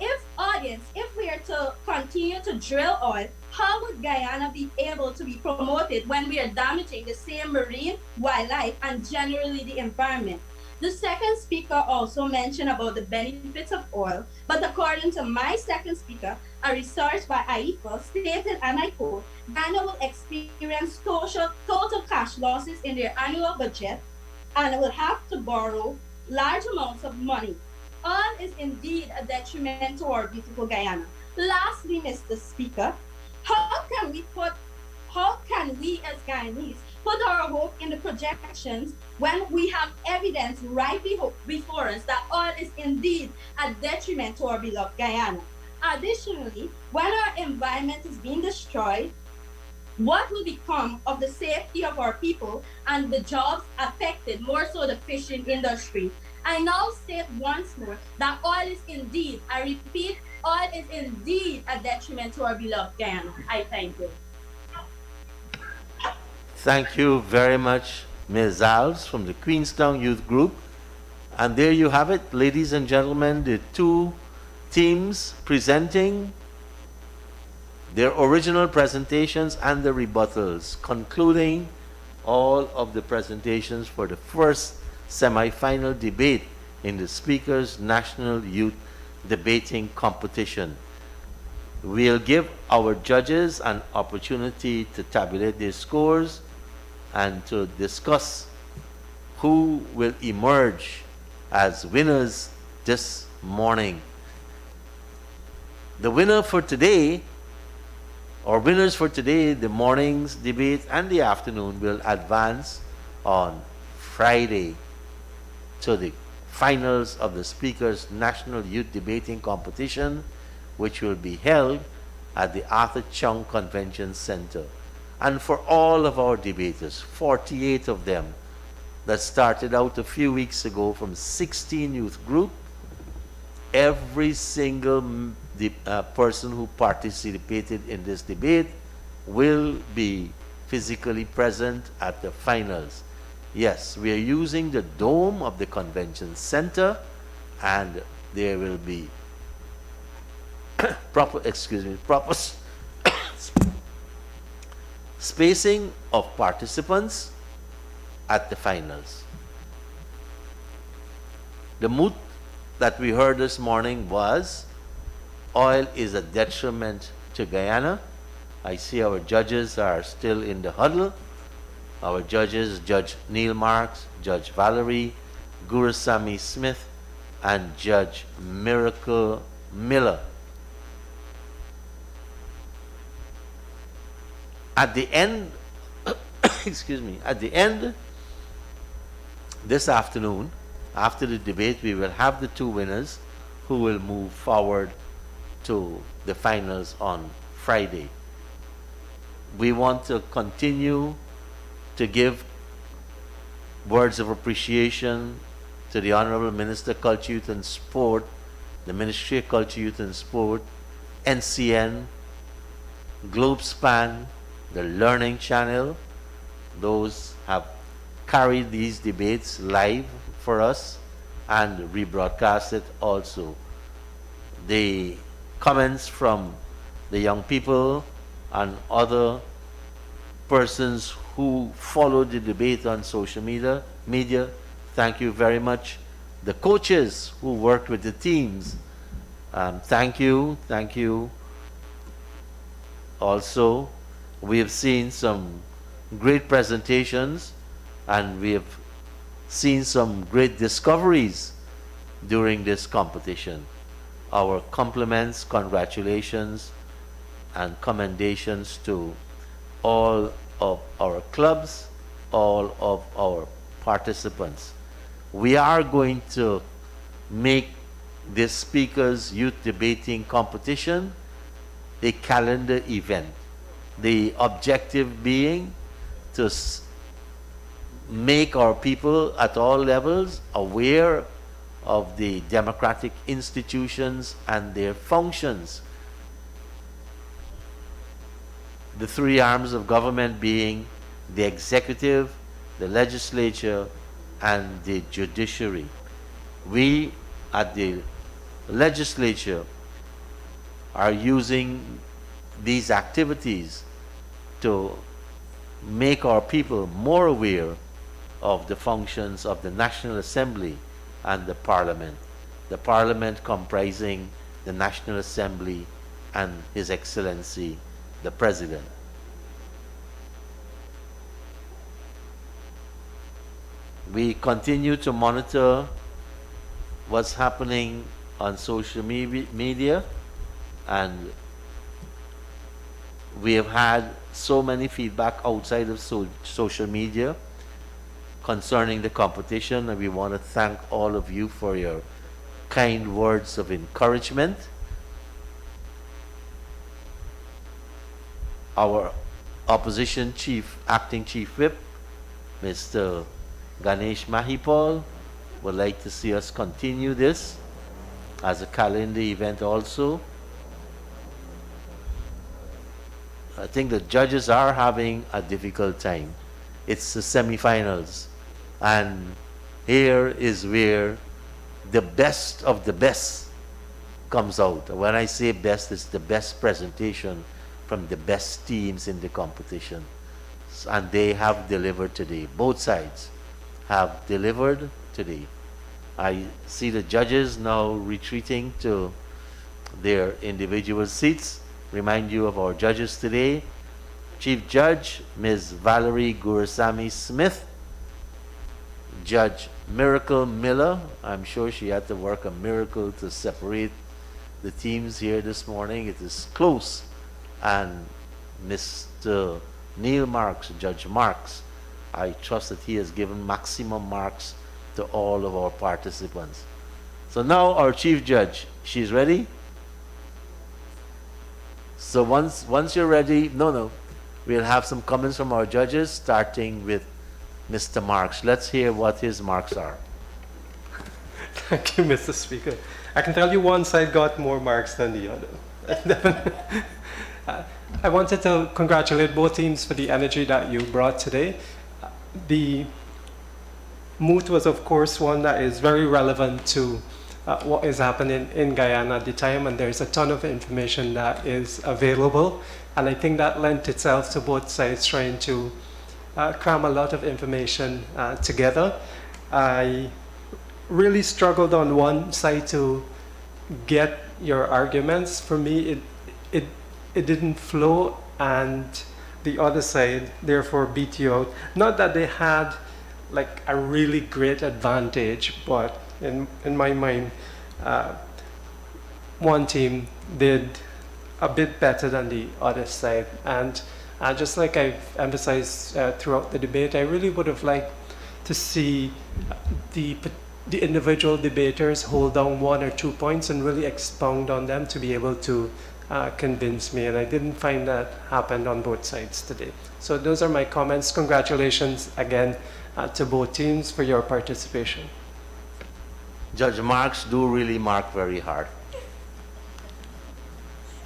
If we are to continue to drill oil, how would Guyana be able to be promoted when we are damaging the same marine, wildlife, and generally the environment? The second speaker also mentioned about the benefits of oil, but according to my second speaker, A research by AIFA stated, and I quote, Ghana will experience total cash losses in their annual budget and will have to borrow large amounts of money. All is indeed a detriment to our beautiful Guyana. Lastly, Mr. Speaker, how can we as Guyanese put our hope in the projections when we have evidence right before us that oil is indeed a detriment to our beloved Guyana? Additionally, when our environment is being destroyed, what will become of the safety of our people and the jobs affected, more so the fishing industry? I now state once more that oil is indeed, I repeat, oil is indeed a detriment to our beloved Guyana. I thank you. Thank you very much, Ms. Alves from the Queenstown Youth Group. And there you have it, ladies and gentlemen, the two teams presenting their original presentations and the rebuttals, concluding all of the presentations for the first semi-final debate in the Speaker's National Youth Debating Competition. We'll give our judges an opportunity to tabulate their scores and to discuss who will emerge as winners this morning. The winner for today, or winners for today, the morning's debate and the afternoon, will advance on Friday to the finals of the Speaker's National Youth Debating Competition, which will be held at the Arthur Chung Convention Center. And for all of our debaters, 48 of them that started out a few weeks ago from 16 youth group, every single person who participated in this debate will be physically present at the finals. Yes, we are using the dome of the convention center, and there will be proper spacing of participants at the finals. The moot that we heard this morning was oil is a detriment to Guyana. I see our judges are still in the huddle. Our judges, Judge Neil Marks, Judge Valerie Gurusamy Smith, and Judge Miracle Miller. At the end, excuse me, at the end this afternoon, after the debate, we will have the two winners who will move forward to the finals on Friday. We want to continue to give words of appreciation to the Honorable Minister, Culture, Youth and Sport, the Ministry of Culture, Youth and Sport, NCN, Globespan, the Learning Channel. Those have carried these debates live for us and rebroadcast it also. The comments from the young people and other persons who followed the debate on social media, thank you very much. The coaches who worked with the teams, thank you. Also, we have seen some great presentations and we have seen some great discoveries during this competition. Our compliments, congratulations, and commendations to all of our clubs, all of our participants. We are going to make this Speaker's Youth Debating Competition a calendar event. The objective being to make our people at all levels aware of the democratic institutions and their functions. The three arms of government being the executive, the legislature, and the judiciary. We at the legislature are using these activities to make our people more aware of the functions of the National Assembly and the Parliament. The Parliament comprising the National Assembly and His Excellency, the President. We continue to monitor what's happening on social media, and we have had so many feedback outside of social media concerning the competition, and we want to thank all of you for your kind words of encouragement. Our opposition acting chief whip, Mr. Ganesh Mahipal, would like to see us continue this as a calendar event also. I think the judges are having a difficult time. It's the semifinals, and here is where the best of the best comes out. When I say best, it's the best presentation from the best teams in the competition. And they have delivered today. Both sides have delivered today. I see the judges now retreating to their individual seats. Remind you of our judges today. Chief Judge, Ms. Valerie Gurusamy Smith. Judge Miracle Miller. I'm sure she had to work a miracle to separate the teams here this morning. It is close. And Mr. Neil Marks, Judge Marks, I trust that he has given maximum marks to all of our participants. So now our Chief Judge, she's ready? So once you're ready, we'll have some comments from our judges, starting with Mr. Marks. Let's hear what his marks are. Thank you, Mr. Speaker. I can tell you one side got more marks than the other. I wanted to congratulate both teams for the energy that you brought today. The moot was, of course, one that is very relevant to what is happening in Guyana at the time, and there's a ton of information that is available, and I think that lent itself to both sides trying to cram a lot of information together. I really struggled on one side to get your arguments. For me, it didn't flow, and the other side therefore beat you out. Not that they had like a really great advantage, but in my mind, one team did a bit better than the other side. And just like I've emphasized throughout the debate, I really would have liked to see the individual debaters hold down 1 or 2 points and really expound on them to be able to convince me. And I didn't find that happened on both sides today. So those are my comments. Congratulations again to both teams for your participation. Judge Marks do really mark very hard.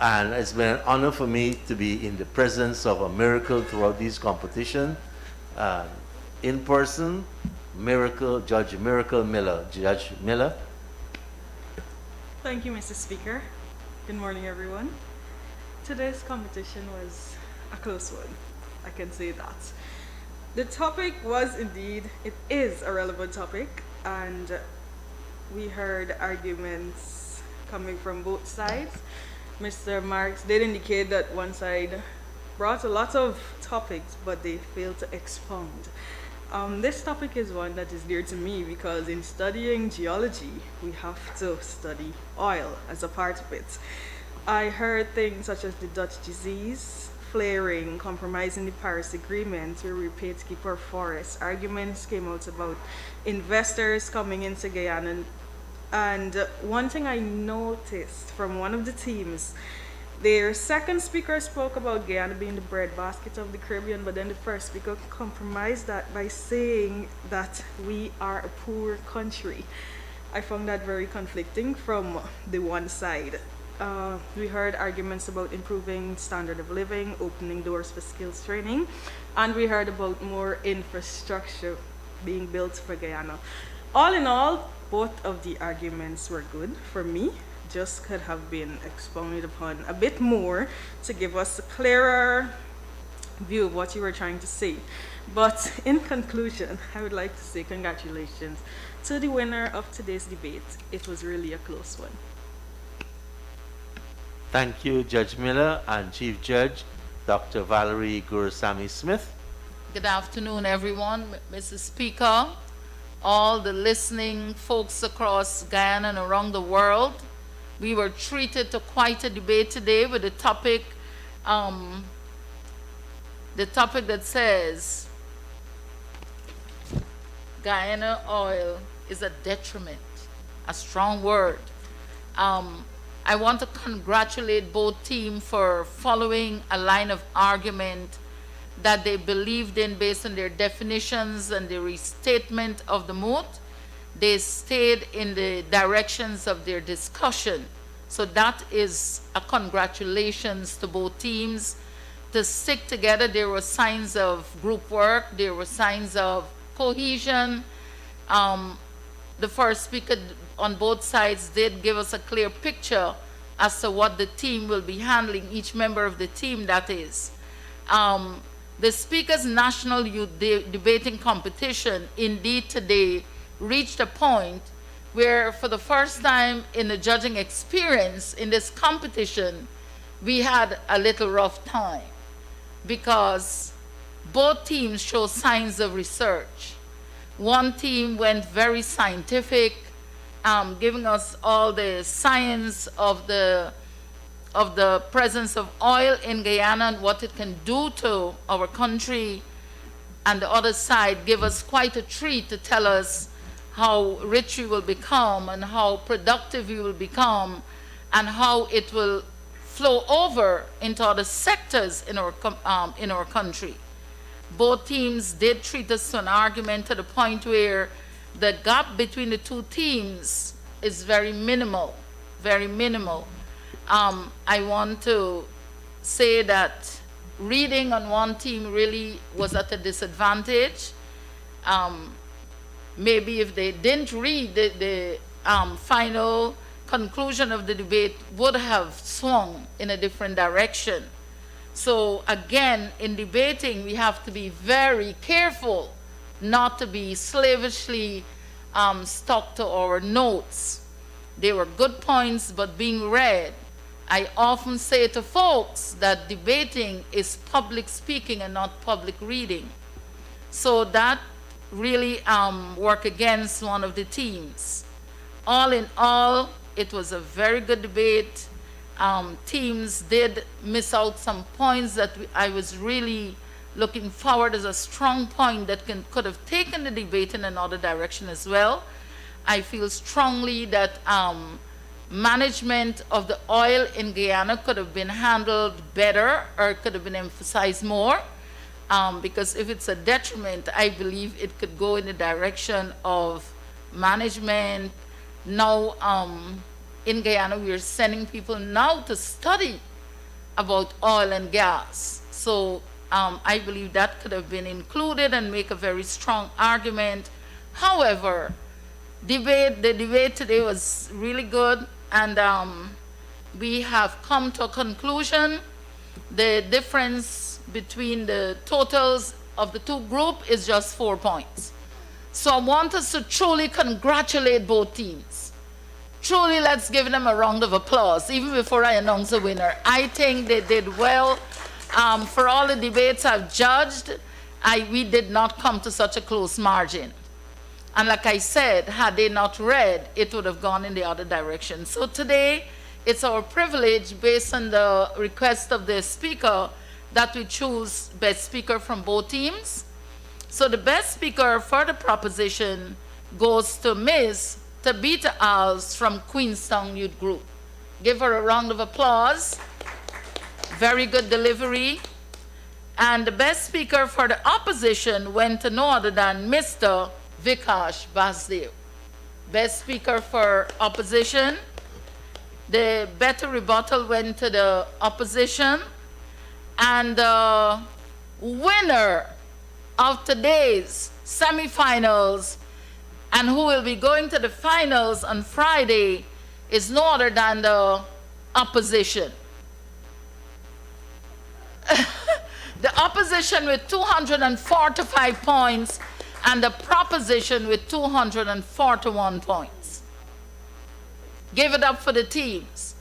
And it's been an honor for me to be in the presence of a miracle throughout this competition. In person, Judge Miracle Miller. Judge Miller. Thank you, Mr. Speaker. Good morning, everyone. Today's competition was a close one. I can say that. The topic was indeed, it is a relevant topic, and we heard arguments coming from both sides. Mr. Marks did indicate that one side brought a lot of topics, but they failed to expound. This topic is one that is dear to me because in studying geology, we have to study oil as a part of it. I heard things such as the Dutch disease, flaring, compromising the Paris Agreement, where we paid to keep our forests. Arguments came out about investors coming into Guyana. And one thing I noticed from one of the teams, their second speaker spoke about Guyana being the breadbasket of the Caribbean, but then the first speaker compromised that by saying that we are a poor country. I found that very conflicting from the one side. We heard arguments about improving standard of living, opening doors for skills training, and we heard about more infrastructure being built for Guyana. All in all, both of the arguments were good for me. Just could have been expounded upon a bit more to give us a clearer view of what you were trying to say. But in conclusion, I would like to say congratulations to the winner of today's debate. It was really a close one. Thank you, Judge Miller and Chief Judge Dr. Valerie Gurusamy Smith. Good afternoon, everyone. Mrs. Speaker, all the listening folks across Guyana and around the world. We were treated to quite a debate today with the topic that says Guyana oil is a detriment, a strong word. I want to congratulate both teams for following a line of argument that they believed in based on their definitions and the restatement of the moot. They stayed in the directions of their discussion. So that is a congratulations to both teams. To stick together, there were signs of group work, there were signs of cohesion. The first speaker on both sides did give us a clear picture as to what the team will be handling, each member of the team, that is. The Speaker's National Youth Debating Competition indeed today reached a point where for the first time in the judging experience in this competition, we had a little rough time because both teams show signs of research. One team went very scientific, giving us all the science of the presence of oil in Guyana and what it can do to our country, and the other side give us quite a treat to tell us how rich we will become and how productive we will become and how it will flow over into other sectors in our country. Both teams did treat us to an argument to the point where the gap between the two teams is very minimal, very minimal. I want to say that reading on one team really was at a disadvantage. Maybe if they didn't read, the final conclusion of the debate would have swung in a different direction. So again, in debating, we have to be very careful not to be slavishly stuck to our notes. They were good points, but being read. I often say to folks that debating is public speaking and not public reading. So that really worked against one of the teams. All in all, it was a very good debate. Teams did miss out some points that I was really looking forward as a strong point that could have taken the debate in another direction as well. I feel strongly that management of the oil in Guyana could have been handled better or could have been emphasized more, because if it's a detriment, I believe it could go in the direction of management. Now, in Guyana, we are sending people now to study about oil and gas. So I believe that could have been included and make a very strong argument. However, the debate today was really good, and we have come to a conclusion. The difference between the totals of the two groups is just 4 points. So I want us to truly congratulate both teams. Truly, let's give them a round of applause, even before I announce the winner. I think they did well. For all the debates I've judged, we did not come to such a close margin. And like I said, had they not read, it would have gone in the other direction. So today, it's our privilege, based on the request of the speaker, that we choose best speaker from both teams. So the best speaker for the proposition goes to Ms. TABITHA ALVES from Queenstown Youth Group. Give her a round of applause. Very good delivery. And the best speaker for the opposition went to no other than Mr. Vikash Basdev. Best speaker for opposition. The better rebuttal went to the opposition. And the winner of today's semifinals and who will be going to the finals on Friday is no other than the opposition. The opposition with 245 points and the proposition with 241 points. Give it up for the teams.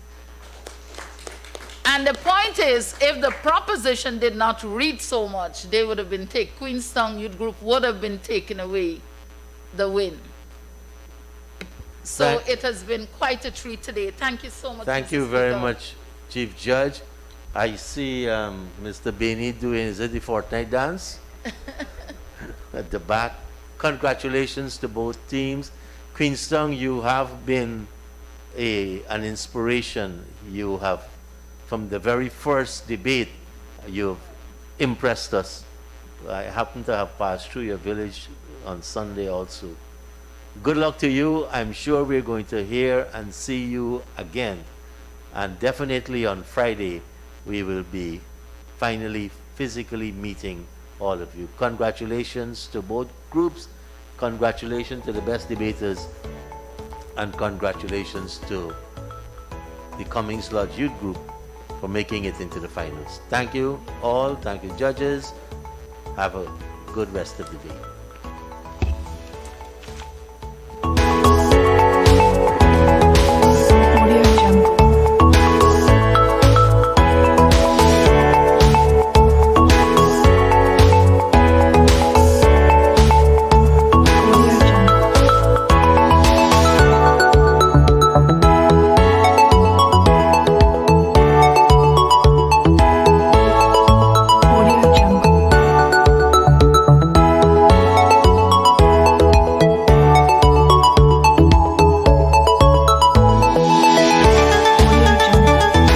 And the point is, if the proposition did not read so much, they would have been taken, Queenstown Youth Group would have been taken away the win. So it has been quite a treat today. Thank you so much. Thank Mr. you very Speaker. much, Chief Judge. I see Mr. Bainey doing his the fortnight dance at the back. Congratulations to both teams. Queenstown, you have been an inspiration. You have, from the very first debate, you've impressed us. I happen to have passed through your village on Sunday also. Good luck to you. I'm sure we're going to hear and see you again. And definitely on Friday, we will be finally physically meeting all of you. Congratulations to both groups. Congratulations to the best debaters. And congratulations to the Cummings Lodge Youth Group for making it into the finals. Thank you all. Thank you, judges. Have a good rest of the day.